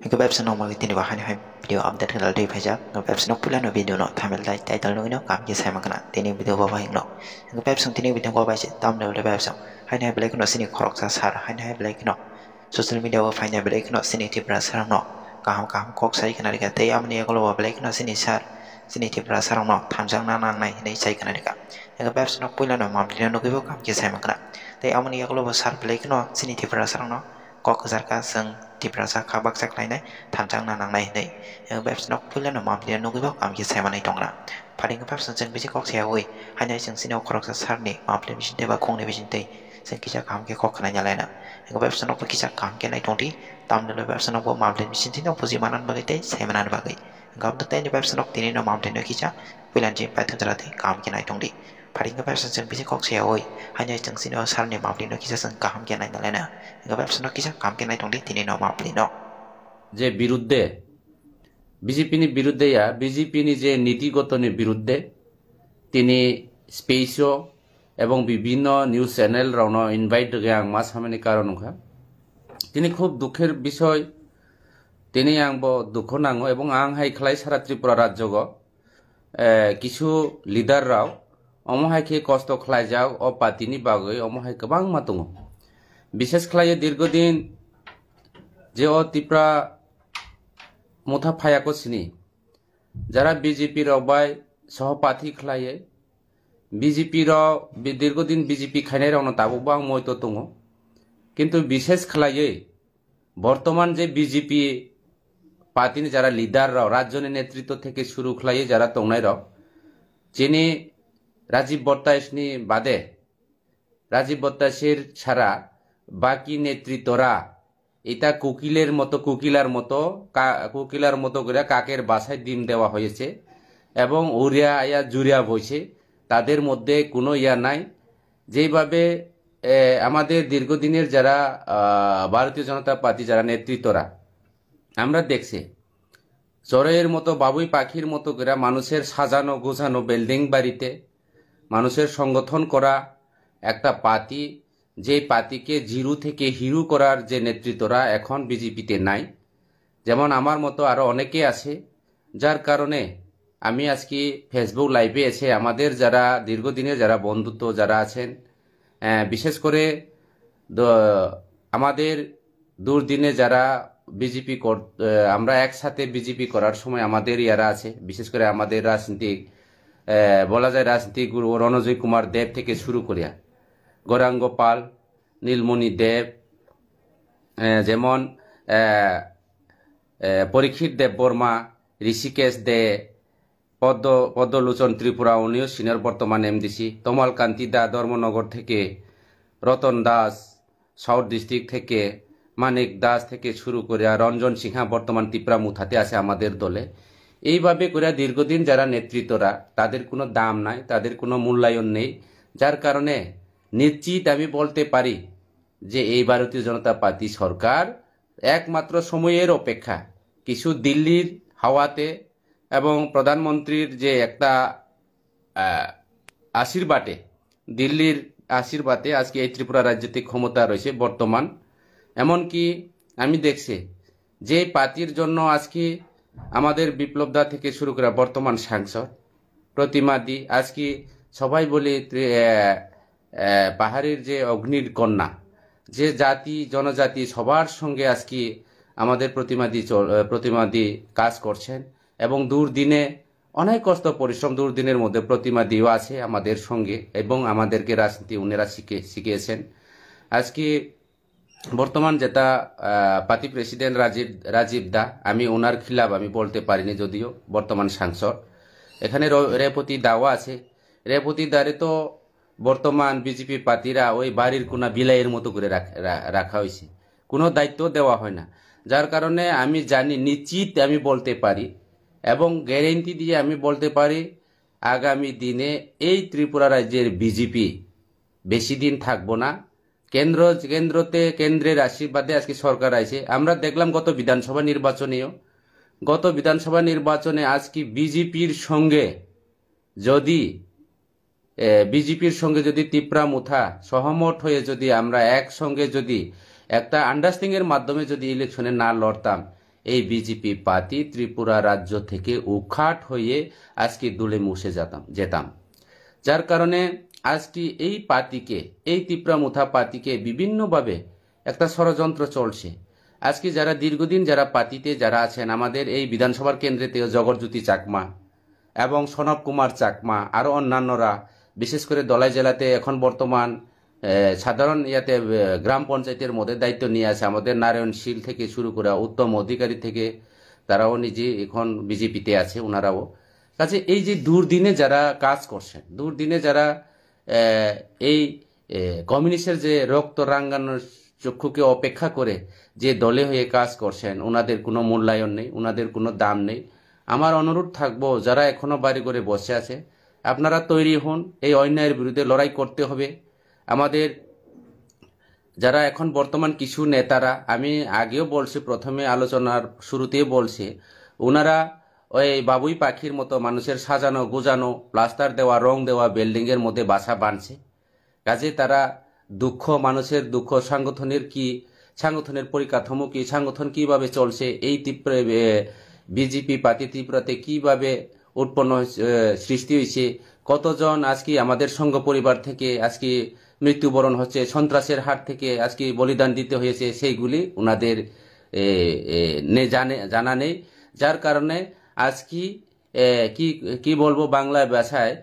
Cái web nó mà tin vào hai video update là đi phải chắc cái web nó pula nó video nó tham lại tại tao nó cảm giác sai mà cái tin video vào hay nó cái web xong tin video vào bài tam đầu là web xong hai này black nó xin khorok sa sar hai này black nó social media vào hai này black nó xin tiếp ra sarang nó kaham kok sai cái này cái tay am này kalau black nó xin tiếp ra sarang nó tham sang nang này này sai cái này cái web nó pula nó mà video nó cái vào cảm giác sai mà cái tay am này kalau sar black nó xin tiếp ra sarang nó có cái sarka sang tiếp ra sa khabak sak lai này tham trang nang này này web nó pula nó mà video nó cái vào cảm giác sai mà này trong là phát hiện cái web sang chân bị kok sai oi hai này sang xin khorok sa sar này mà video vision đây khong này vision đây sang kisah kam ke kok kana nyala na cái web nó có kisah kam ke này trong đi tam dalam web nó có mà video vision thì nó có gì mà ăn bagai thế sai mà ăn bagai gam tu tanya web nó tin nó mà video nó kisah pilihan je pattern terah thế kam ke này trong đi phát hiện cái web sang chân bị kok sai oi hai này sang xin sar này mà video nó kisah sang kam ke này nyala na cái web nó kisah kam ke này trong đi tin nó mà video nó যে বিরুদ্ধে বিজেপিনি বিরুদ্ধে বিজেপিনি যে নীতিগতনি বিরুদ্ধে তিনি স্পেসও এবং বিভিন্ন news channel রাউন invite গাং মাস হামানি কারণ তিনি খুব দুঃখের বিষয় তিনি আংব দুঃখ নাঙ্গো এবং আং হাই খালাই সারা ত্রিপুরা রাজ্যগ কিছু লিডার রাও অমহাইকে কষ্ট খালাই যাও ও পাতিনি বাগৈ অমহাই গোबां मा दङ বিশেষ খালাই দীর্ঘদিন যে ও ত্রিপুরা মুথা ফায়াকো সিনি যারা বিজেপি রবাই সহপাঠী খালায়ে বিজেপি দীর্ঘদিন বিজেপি খাইনাই রাউনো তাবুবাং ময়তো দङ কিন্তু বিশেষ খালায়ে বর্তমান যে বিজেপি পার্টিনি যারা লিডার রাও রাজ্যনি নেতৃত্ব থেকে শুরু খালায়ে যারা দংনাই রাও যিনি রাজীব বর্তাইসনি বাদে রাজীব বর্তাইসের ছাড়া বাকি নেতৃত্বরা এটা কুকিলার মতো করে কাকের বাসায় ডিম দেওয়া হয়েছে এবং উড়িয়া আয়া জুড়িয়া বইছে তাদের মধ্যে কোনো ইয়া নাই যেভাবে আমাদের দীর্ঘদিনের যারা ভারতীয় জনতা পার্টি যারা নেতৃত্বরা আমরা দেখছি চড়ের মতো বাবুই পাখির মতো করে মানুষের সাজানো গোছানো বিল্ডিং বাড়িতে মানুষের সংগঠন করা একটা পার্টি যে পার্টিকে জিরো থেকে হিরো করার যে নেতৃত্বরা এখন বিজেপিতে নাই যেমন আমার মতো আরো অনেকে আছে যার কারণে আমি আজকে ফেসবুক লাইভে এসে আমাদের যারা দীর্ঘদিনের যারা বন্ধুত্ব যারা আছেন বিশেষ করে আমাদের দুর্দিনে যারা বিজেপি আমরা একসাথে বিজেপি করার সময় আমাদের ইয়ারা আছে বিশেষ করে আমাদের রাজনীতিক বলা যায় রাজনীতিক গুরু রণজয় কুমার দেব থেকে শুরু করিয়া গৌরাঙ্গ পাল নীলমণি দেব যেমন পরীক্ষিত দেব বর্মা ঋষিকেশ দে পদ্মলোচন ত্রিপুরা উনিও সিনিয়র বর্তমান এমডিসি তমাল কান্তি দা ধর্মনগর থেকে রতন দাস সাউথ ডিস্ট্রিক্ট থেকে মানিক দাস থেকে শুরু করে রঞ্জন সিংহা বর্তমান ত্রিপুরা মুথাতে আছে আমাদের দলে এইভাবে করে দীর্ঘদিন যারা নেতৃত্বরা তাদের কোনো দাম নাই তাদের কোনো মূল্যায়ন নেই যার কারণে নিশ্চিত আমি বলতে পারি যে এই ভারতীয় জনতা পার্টি সরকার একমাত্র সময়ের অপেক্ষা কিছু দিল্লির হাওয়াতে এবং প্রধানমন্ত্রীর যে একটা আশীর্বাদে দিল্লির আশীর্বাদে আজকে এই ত্রিপুরা রাজ্যতে ক্ষমতা রয়েছে বর্তমান এমনকি আমি দেখছি যে পার্টির জন্য আজকে আমাদের বিপ্লবদা থেকে শুরু করে বর্তমান সাংসদ প্রতিমাদি আজকে সবাই বলে পাহাড়ের যে অগ্নির কন্যা যে জাতি জনজাতি সবার সঙ্গে আজকে আমাদের প্রতিমাদি কাজ করছেন এবং দুর্দিনে অনেক কষ্ট পরিশ্রম দুর্দিনের মধ্যে প্রতিমাদিও আছে আমাদের সঙ্গে এবং আমাদেরকে রাজনীতি উনারা শিখিয়েছেন আজকে বর্তমান যেটা পার্টি প্রেসিডেন্ট রাজীব দা আমি ওনার খিলাফ আমি বলতে পারিনি যদিও বর্তমান সাংসদ এখানে রেপতি দাও আছে রেপতি দারে তো বর্তমান বিজেপি পার্টিরা ওই বাড়ির কোনা বিলাইয়ের মতো করে রাখা হয়েছে কোনো দায়িত্ব দেওয়া হয় না যার কারণে আমি জানি নিশ্চিত আমি বলতে পারি এবং গ্যারেন্টি দিয়ে আমি বলতে পারি আগামী দিনে এই ত্রিপুরা রাজ্যের বিজেপি বেশি দিন থাকবো না কেন্দ্রের আশীর্বাদে আজকে সরকার আছে আমরা দেখলাম গত বিধানসভা নির্বাচনে আজকে বিজেপির সঙ্গে যদি ত্রিপুরা মুথা সহমত হয়ে যদি আমরা একসঙ্গে যদি একটা আন্ডারস্ট্যান্ডিং এর মাধ্যমে যদি ইলেকশনে না লড়তাম এই বিজেপি পার্টি ত্রিপুরা রাজ্য থেকে উৎখাট হয়ে আজকে দুলে মুছে যেতাম। যার কারণে আজকে এই পার্টিকে, এই ত্রিপুরামুথা পার্টিকে বিভিন্নভাবে একটা ষড়যন্ত্র চলছে। আজকে যারা দীর্ঘদিন যারা পার্টিতে যারা আছেন, আমাদের এই বিধানসভার কেন্দ্রেতেও জগৎজ্যোতি চাকমা এবং সনব কুমার চাকমা আরও অন্যান্যরা, বিশেষ করে দলাই জেলাতে এখন বর্তমান সাধারণ গ্রাম পঞ্চায়েতের মধ্যে দায়িত্ব নিয়ে আছে আমাদের নারায়ণশীল থেকে শুরু করে উত্তম অধিকারী থেকে, তারাও নিজে এখন বিজেপিতে আছে ওনারাও। কাজে এই যে দুর্দিনে যারা কাজ করছেন, দুর্দিনে যারা এই কমিউনিস্টের যে রক্ত রাঙ্গানোর চক্ষুকে অপেক্ষা করে যে দলে হয়ে কাজ করছেন, ওনাদের কোনো মূল্যায়ন নেই, ওনাদের কোনো দাম নেই। আমার অনুরোধ থাকবো, যারা এখনো বাড়ি করে বসে আছে, আপনারা তৈরি হন, এই অন্যায়ের বিরুদ্ধে লড়াই করতে হবে। আমাদের যারা এখন বর্তমান কিছু নেতারা, আমি আগেও বলছি, প্রথমে আলোচনার শুরুতেই বলছি, ওনারা ওই বাবুই পাখির মতো মানুষের সাজানো গোজানো প্লাস্টার দেওয়া রং দেওয়া বিল্ডিংয়ের মধ্যে বাসা বাঁধছে। কাজে তারা দুঃখ, মানুষের দুঃখ, সাংগঠনের পরিকাঠামো কি, সাংগঠন কিভাবে চলছে, এই বিজেপি পার্টি ত্রিপুরাতে কিভাবে উৎপন্ন সৃষ্টি হয়েছে, কতজন আজকে আমাদের সংঘ পরিবার থেকে আজকে মৃত্যুবরণ হচ্ছে, সন্ত্রাসের হাত থেকে আজকে বলিদান দিতে হয়েছে, সেইগুলি ওনাদের জানা নেই। যার কারণে আজকে কি বলবো বাংলা ভাষায়,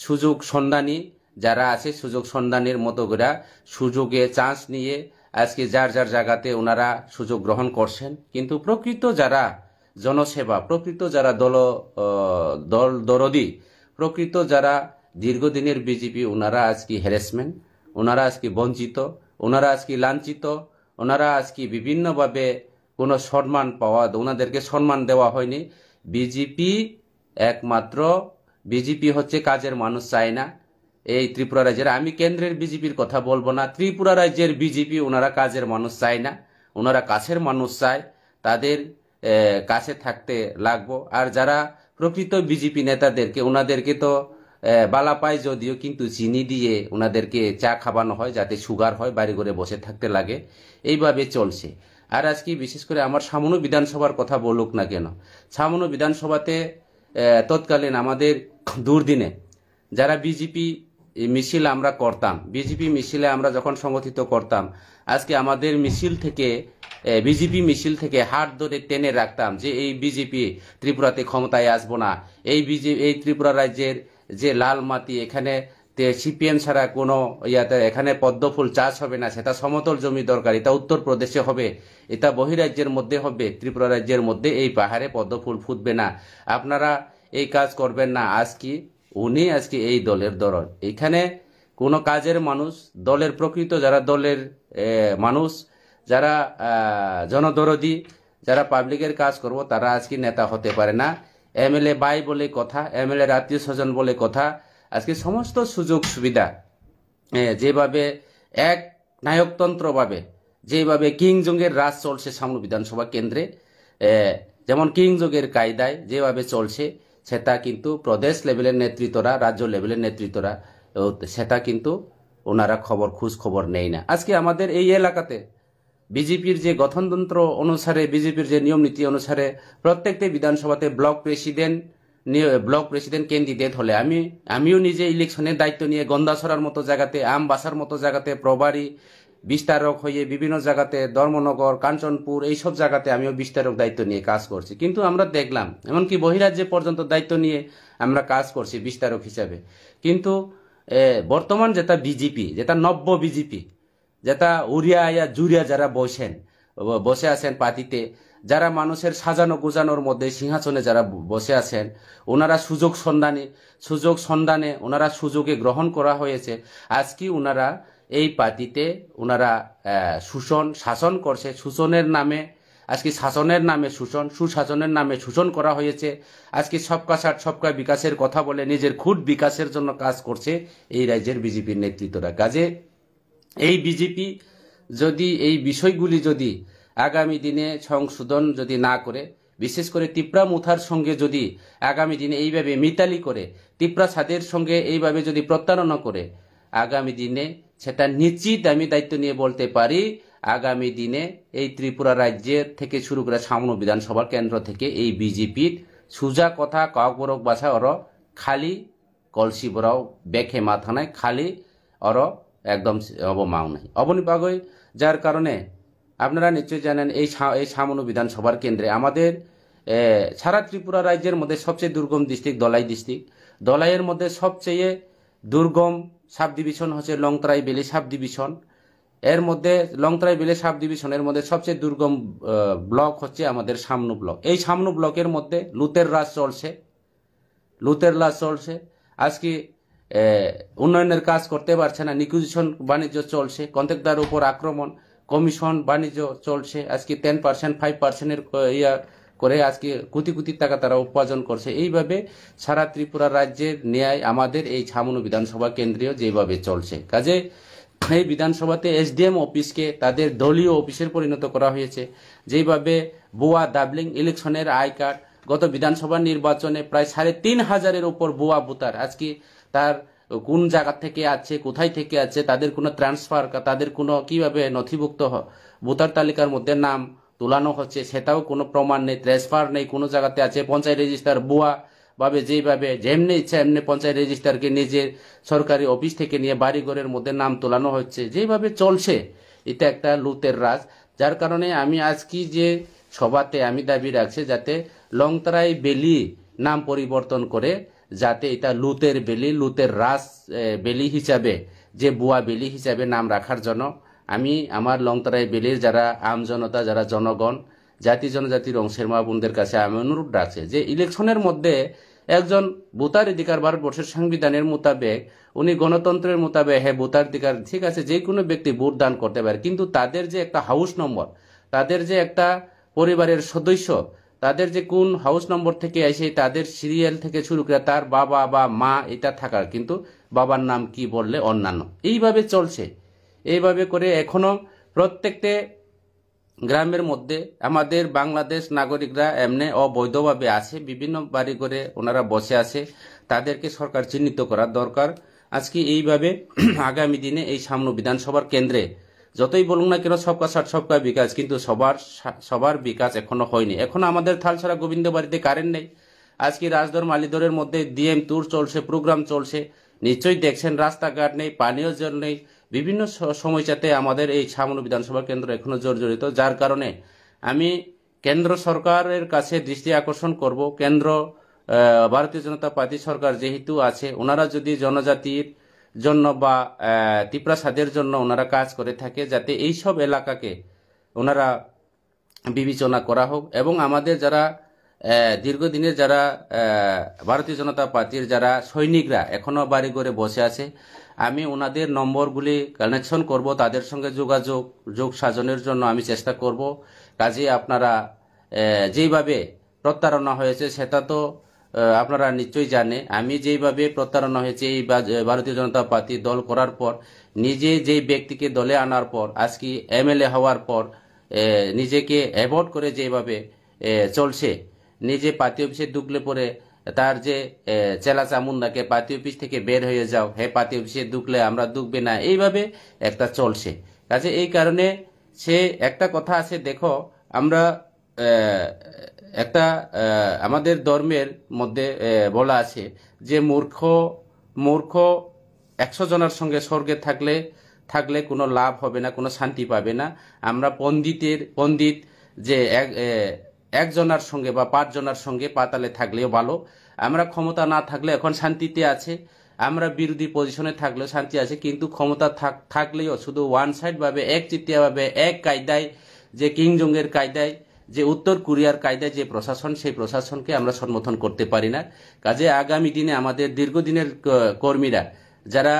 সুযোগ সন্ধানী যারা আছে, সুযোগ সন্ধানীর মতো করে সুযোগে চান্স নিয়ে আজকে যার যার জায়গাতে ওনারা সুযোগ গ্রহণ করছেন। কিন্তু প্রকৃত যারা জনসেবা, প্রকৃত যারা দল দরদি, প্রকৃত যারা দীর্ঘদিনের বিজেপি, ওনারা আজকে হ্যারাসমেন্ট, ওনারা আজকে বঞ্চিত, ওনারা আজকে লাঞ্ছিত, ওনারা আজকে বিভিন্নভাবে কোনো সম্মান ওনাদেরকে সম্মান দেওয়া হয়নি। বিজেপি হচ্ছে কাজের মানুষ চায় না এই ত্রিপুরা রাজ্যের। আমি কেন্দ্রের বিজেপির কথা বলবো না, ত্রিপুরা রাজ্যের বিজেপি ওনারা কাজের মানুষ চায় না, ওনারা কাছের মানুষ চায়, তাদের কাছে থাকতে লাগবো। আর যারা প্রকৃত বিজেপি নেতাদেরকে, ওনাদেরকে তো বালা পায় যদিও, কিন্তু চিনি দিয়ে ওনাদেরকে চা খাওয়ানো হয় যাতে সুগার হয়, বাড়ি করে বসে থাকতে লাগে, এইভাবে চলছে। আর আজকে বিশেষ করে আমার সামনো বিধানসভার কথা বলুক না কেন, সামনো বিধানসভাতে তৎকালীন আমাদের দুর্দিনে যারা বিজেপি মিছিল আমরা করতাম, বিজেপি মিছিলে আমরা যখন সংগঠিত করতাম, আজকে আমাদের মিছিল থেকে, বিজেপি মিছিল থেকে হাত ধরে টেনে রাখতাম যে এই বিজেপি ত্রিপুরাতে ক্ষমতায় আসবো না, এই ত্রিপুরা রাজ্যের যে লাল মাটি, এখানে সিপিএম ছাড়া কোনো এখানে পদ্মফুল চাষ হবে না, সেটা সমতল জমি দরকার, এটা উত্তরপ্রদেশে হবে, এটা বহিরাজ্যের মধ্যে হবে, ত্রিপুরা রাজ্যের মধ্যে এই পাহাড়ে পদ্মফুল ফুটবে না, আপনারা এই কাজ করবেন না। উনি আজকে এই দলের দরদ, এখানে কোনো কাজের মানুষ, দলের প্রকৃত যারা দলের মানুষ, যারা জনদরদি, যারা পাবলিকের কাজ করবো, তারা আজকে নেতা হতে পারে না। এমএলএ বাই বলে কথা, এমএলএ আত্মীয় স্বজন বলে কথা, আজকে সমস্ত সুযোগ সুবিধা যেভাবে এক নায়কতন্ত্রভাবে, যেভাবে কিংজঙ্গের রাজ চলছে সামনে বিধানসভা কেন্দ্রে, যেমন কিংজঙ্গের কায়দায় যেভাবে চলছে, সেটা কিন্তু প্রদেশ লেভেলের নেতৃত্বরা, রাজ্য লেভেলের নেতৃত্বরা, সেটা কিন্তু ওনারা খোঁজ খবর নেই না। আজকে আমাদের এই এলাকাতে বিজেপির যে গঠনতন্ত্র অনুসারে, বিজেপির যে নিয়ম নীতি অনুসারে, প্রত্যেকটি বিধানসভাতে ব্লক প্রেসিডেন্ট ক্যান্ডিডেট হলে, আমিও নিজে ইলেকশনের দায়িত্ব নিয়ে গন্দাছড়ার মতো জায়গাতে, আমবাসার মতো জায়গাতে, প্রভারী বিস্তারক হয়ে বিভিন্ন জায়গাতে, ধর্মনগর, কাঞ্চনপুর, এইসব জায়গাতে আমিও বিস্তারক দায়িত্ব নিয়ে কাজ করছি। কিন্তু আমরা দেখলাম, এমনকি বহিরাজ্যে পর্যন্ত দায়িত্ব নিয়ে আমরা কাজ করছি বিস্তারক হিসাবে। কিন্তু বর্তমান যেটা বিজেপি, যেটা নব্য বিজেপি, যেটা উড়িয়া জুড়িয়া যারা বসে আছেন পার্টিতে, যারা মানুষের সাজানো গুজানোর মধ্যে সিংহাসনে যারা বসে আছেন, ওনারা সুযোগ সন্ধানে ওনারা সুযোগে গ্রহণ করা হয়েছে। আজকে ওনারা এই পার্টিতে ওনারা শাসন করছে, শোষণের নামে, আজকে শাসনের নামে শোষণ, সুশাসনের নামে শোষণ করা হয়েছে। আজকে সবকা সাথ সবকা বিকাশের কথা বলে নিজের খুদ বিকাশের জন্য কাজ করছে এই রাজ্যের বিজেপির নেতৃত্বরা। কাজে এই বিজেপি যদি এই বিষয়গুলি যদি আগামী দিনে সংশোধন যদি না করে, বিশেষ করে ত্রিপুরামুথার সঙ্গে যদি আগামী দিনে এইভাবে মিতালি করে, ত্রিপুরা সাদের সঙ্গে এইভাবে যদি প্রতারণা করে, আগামী দিনে সেটা নিশ্চিত আমি দায়িত্ব নিয়ে বলতে পারি, আগামী দিনে এই ত্রিপুরা রাজ্যের থেকে শুরু করে সামনো বিধানসভার কেন্দ্র থেকে এই বিজেপির সুজা কথা কাকবরক বাসা ওর খালি কলসি বরাও বেখে মাথা নাই খালি ওর একদম অবমাও নাই অবনিপাগই যার কারণে আপনারা নিশ্চয়ই জানেন এই সামনো বিধানসভার কেন্দ্রে আমাদের সারা ত্রিপুরা রাজ্যের মধ্যে সবচেয়ে দুর্গম ডিস্ট্রিক্ট দলাই ডিস্ট্রিক্ট দলাইয়ের মধ্যে সবচেয়ে দুর্গম সাব ডিভিশন হচ্ছে লংতরাই বেলি সাব ডিভিশন এর মধ্যে লংতরাই বেলি সাব ডিভিশনের মধ্যে সবচেয়ে দুর্গম ব্লক হচ্ছে আমাদের সামনু ব্লক এই সামনু ব্লকের মধ্যে লুতের রাজ চলছে আজকে উন্নয়নের কাজ করতে পারছে না নিকুজিশন বাণিজ্য চলছে কন্ট্রাক্টর উপর আক্রমণ কমিশন বাণিজ্য চলছে আজকে 10% 5%-এর করে আজকে কোটি কোটি টাকা তারা উপার্জন করছে এইভাবে সারা ত্রিপুরা রাজ্যের ন্যায় আমাদের এই ছামনু বিধানসভা কেন্দ্রীয় যেভাবে চলছে কাজে এই বিধানসভাতে এসডিএম অফিসকে তাদের দলীয় অফিসের পরিণত করা হয়েছে যেভাবে ভুয়া ডাবলিং ইলেকশনের আই কার্ড গত বিধানসভা নির্বাচনে প্রায় 3,500-এর উপর ভুয়া ভোটার আজকে তার কোন জায়গা থেকে আছে কোথায় থেকে আছে তাদের কোনো ট্রান্সফার তাদের কোনো কিভাবে নথিভুক্ত ভোটার তালিকার মধ্যে নাম তোলানো হচ্ছে সেটাও কোনো প্রমাণ নেই ট্রান্সফার নেই কোনো জায়গাতে আছে পঞ্চায়েত রেজিস্টার ভুয়া ভাবে যেভাবে যেমনি ইচ্ছা এমনি পঞ্চায়েত রেজিস্টারকে নিজের সরকারি অফিস থেকে নিয়ে বাড়িঘরের মধ্যে নাম তোলানো হচ্ছে যেভাবে চলছে এটা একটা লুতের রাজ যার কারণে আমি আজকে যে সভাতে আমি দাবি রাখছি যাতে লংতরাই বেলি নাম পরিবর্তন করে যাতে এটা লুতের বেলি লুতের রাজ বেলি হিসাবে যে বুয়া বেলি হিসাবে নাম রাখার জন্য আমি আমার লংতরাই বেলির যারা আমজনতা যারা জনগণ জাতি জনজাতির অংশের মা বোনদের কাছে আমি অনুরোধ রাখছি যে ইলেকশনের মধ্যে একজন ভোটার অধিকার ভারতবর্ষের সংবিধানের মোতাবেক উনি গণতন্ত্রের মোতাবেক হ্যাঁ ভোটার অধিকার ঠিক আছে যে কোনো ব্যক্তি ভোট দান করতে পারে কিন্তু তাদের যে একটা হাউস নম্বর তাদের যে একটা পরিবারের সদস্য তাদের যে কোন হাউস নম্বর থেকে এসে তাদের সিরিয়াল থেকে শুরু করে তার বাবা বা মা এটা থাকার কিন্তু বাবার নাম কি বললে অন্যান্য এইভাবে চলছে এইভাবে করে এখনো প্রত্যেকটা গ্রামের মধ্যে আমাদের বাংলাদেশ নাগরিকরা এমনি অবৈধভাবে আছে বিভিন্ন বাড়ি করে ওনারা বসে আছে তাদেরকে সরকার চিহ্নিত করার দরকার আজকে এইভাবে আগামী দিনে এই সামনে বিধানসভার কেন্দ্রে যতই বলুন না কেন সবকা সাথ সবকা বিকাশ কিন্তু সবার বিকাশ এখনো হয়নি এখনো আমাদের থালছড়া গোবিন্দ বাড়িতে কারেন্ট নেই আজকে রাজদর মালিদরের মধ্যে ডিএম ট্যুর চলছে প্রোগ্রাম চলছে নিশ্চয়ই দেখছেন রাস্তাঘাট নেই পানীয় জল নেই বিভিন্ন সমস্যাতে আমাদের এই সামনে বিধানসভা কেন্দ্র এখনো জর্জরিত যার কারণে আমি কেন্দ্র সরকারের কাছে দৃষ্টি আকর্ষণ করব কেন্দ্র ভারতীয় জনতা পার্টি সরকার যেহেতু আছে ওনারা যদি জনজাতির জন্য বা ত্রিপ্রাসাদের জন্য ওনারা কাজ করে থাকে যাতে এই সব এলাকাকে ওনারা বিবেচনা করা হোক এবং আমাদের যারা দীর্ঘদিনের যারা ভারতীয় জনতা পার্টির যারা সৈনিকরা এখনো বাড়ি করে বসে আছে আমি ওনাদের নম্বরগুলি কানেকশন করব তাদের সঙ্গে যোগ সাজনের জন্য আমি চেষ্টা করব কাজে আপনারা যেইভাবে প্রতারণা হয়েছে সেটা তো আপনারা নিশ্চয়ই জানে আমি যেইভাবে প্রতারণা হয়েছে এই ভারতীয় জনতা পার্টি দল করার পর নিজে যেই ব্যক্তিকে দলে আনার পর আজকে এমএলএ হওয়ার পর নিজেকে অ্যাভয়েড করে যেভাবে চলছে নিজে পার্টি অফিসে ঢুকলে পরে তার যে চেলা চামুন্দাকে পার্টি অফিস থেকে বের হয়ে যাও হ্যাঁ পার্টি অফিসে ঢুকলে আমরা ঢুকবে না এইভাবে একটা চলছে কাজে এই কারণে সে একটা কথা আছে দেখো আমরা একটা আমাদের ধর্মের মধ্যে বলা আছে যে মূর্খ 100 জনের সঙ্গে স্বর্গে থাকলে কোনো লাভ হবে না কোনো শান্তি পাবে না আমরা পণ্ডিত যে একজনের সঙ্গে বা 5 জনের সঙ্গে পাতালে থাকলেও ভালো আমরা ক্ষমতা না থাকলে এখন শান্তিতে আছে আমরা বিরোধী পজিশনে থাকলেও শান্তি আছে কিন্তু ক্ষমতা থাকলেও শুধু ওয়ান সাইড ভাবে একচিটিয়া ভাবে এক কায়দায় যে কিং জংয়ের কায়দায় যে উত্তর কোরিয়ার কায়দায় যে প্রশাসন সেই প্রশাসনকে আমরা সমর্থন করতে পারি না কাজে আগামী দিনে আমাদের দীর্ঘদিনের কর্মীরা যারা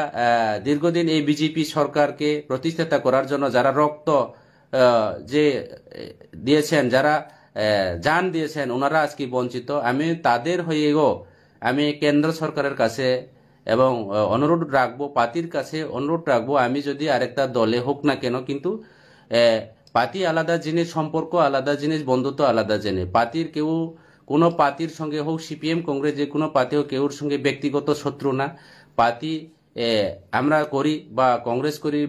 দীর্ঘদিন এই বিজেপি সরকারকে প্রতিষ্ঠাতা করার জন্য যারা রক্ত যে দিয়েছেন যারা জান দিয়েছেন ওনারা আজকে বঞ্চিত আমি তাদের হয়েও আমি কেন্দ্র সরকারের কাছে এবং অনুরোধ রাখবো পার্টির কাছে অনুরোধ রাখবো আমি যদি আরেকটা দলে হোক না কেন কিন্তু পার্টি আলাদা জিনিস সম্পর্ক আলাদা জিনিস বন্ধুত্ব আলাদা জিনিস পার্টির কেউ কোনো পার্টির সঙ্গে হোক সিপিএম কংগ্রেস যে কোনো পার্টি হোক কেউর সঙ্গে ব্যক্তিগত শত্রু না পার্টি আমরা করি বা কংগ্রেস করি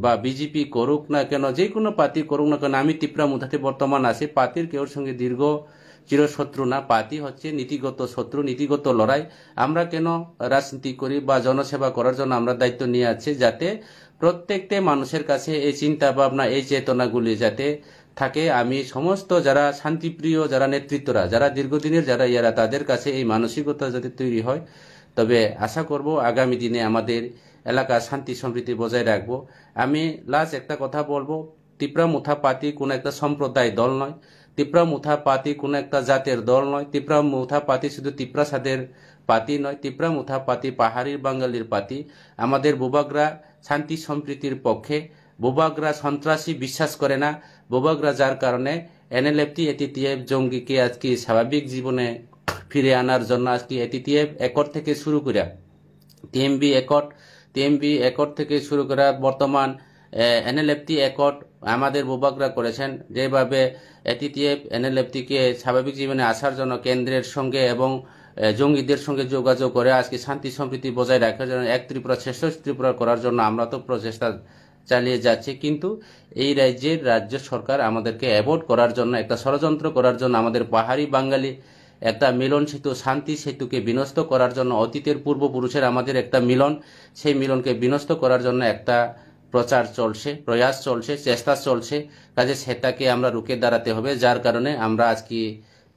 বা বিজেপি করুক না কেন, যে কোনো পার্টি করুক না কেন, আমি ত্রিপুরা মুথাতে বর্তমান আছি। পার্টির কেউর সঙ্গে দীর্ঘ চিরশত্রু না, পার্টি হচ্ছে নীতিগত শত্রু, নীতিগত লড়াই। আমরা কেন রাজনীতি করি বা জনসেবা করার জন্য আমরা দায়িত্ব নিয়ে আছি, যাতে প্রত্যেকটা মানুষের কাছে এই চিন্তা ভাবনা, এই চেতনাগুলি যাতে থাকে। আমি সমস্ত যারা শান্তিপ্রিয়, যারা নেতৃত্বরা, যারা দীর্ঘদিনের যারা ইয়ারা, তাদের কাছে এই মানসিকতা যাতে তৈরি হয়। তবে আশা করব আগামী দিনে আমাদের এলাকা শান্তি সম্প্রীতি বজায় রাখবো। আমি লাস্ট একটা কথা বলবো, ত্রিপুরা মুথা পার্টি কোনো একটা সম্প্রদায় দল নয়, ত্রিপুরা মুথা পার্টি কোনো একটা জাতের দল নয়, ত্রিপুরা মুথা পার্টি শুধু ত্রিপুরা সাদের পার্টি নয়, ত্রিপুরা মুথা পার্টি পাহাড়ির বাঙালির পার্টি। আমাদের বুবাগরা শান্তি সম্প্রীতির পক্ষে, বুবাগরা সন্ত্রাসী বিশ্বাস করে না, বুবাগরা যার কারণে এনএলএফটি এটিটিএফ জঙ্গিকে আজকে স্বাভাবিক জীবনে ফিরে আনার জন্য আজকে এটিটিএফ একট থেকে শুরু করে টিএমবি একট থেকে শুরু করে বর্তমান এনএলএফটি একট আমাদের বুবাগরা করেছেন। যেভাবে এটিটিএফ এনএলএফটিকে স্বাভাবিক জীবনে আসার জন্য কেন্দ্রের সঙ্গে এবং জঙ্গিদের সঙ্গে যোগাযোগ করে আজকে শান্তি সম্প্রীতি বজায় রাখার জন্য এক ত্রিপুরা শ্রেষ্ঠ ত্রিপুরা করার জন্য আমরা তো প্রচেষ্টা চালিয়ে যাচ্ছে। কিন্তু এই রাজ্য সরকার আমাদেরকে অ্যাভয়েড করার জন্য, একটা ষড়যন্ত্র করার জন্য, আমাদের পাহাড়ি বাঙালি একটা মিলন সেতু, শান্তি সেতুকে বিনষ্ট করার জন্য, অতীতের পূর্বপুরুষের আমাদের একটা মিলন, সেই মিলনকে বিনষ্ট করার জন্য একটা প্রচার চলছে, প্রয়াস চলছে, চেষ্টা চলছে। কাজে সেটাকে আমরা রুখে দাঁড়াতে হবে। যার কারণে আমরা আজকে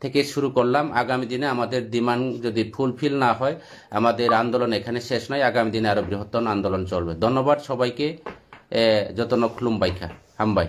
থেকে শুরু করলাম। আগামী দিনে আমাদের ডিমান্ড যদি ফুলফিল না হয়, আমাদের আন্দোলন এখানে শেষ নয়, আগামী দিনে আরো বৃহত্তর আন্দোলন চলবে। ধন্যবাদ সবাইকে। যতন খুলুম বাইখা হামবাই।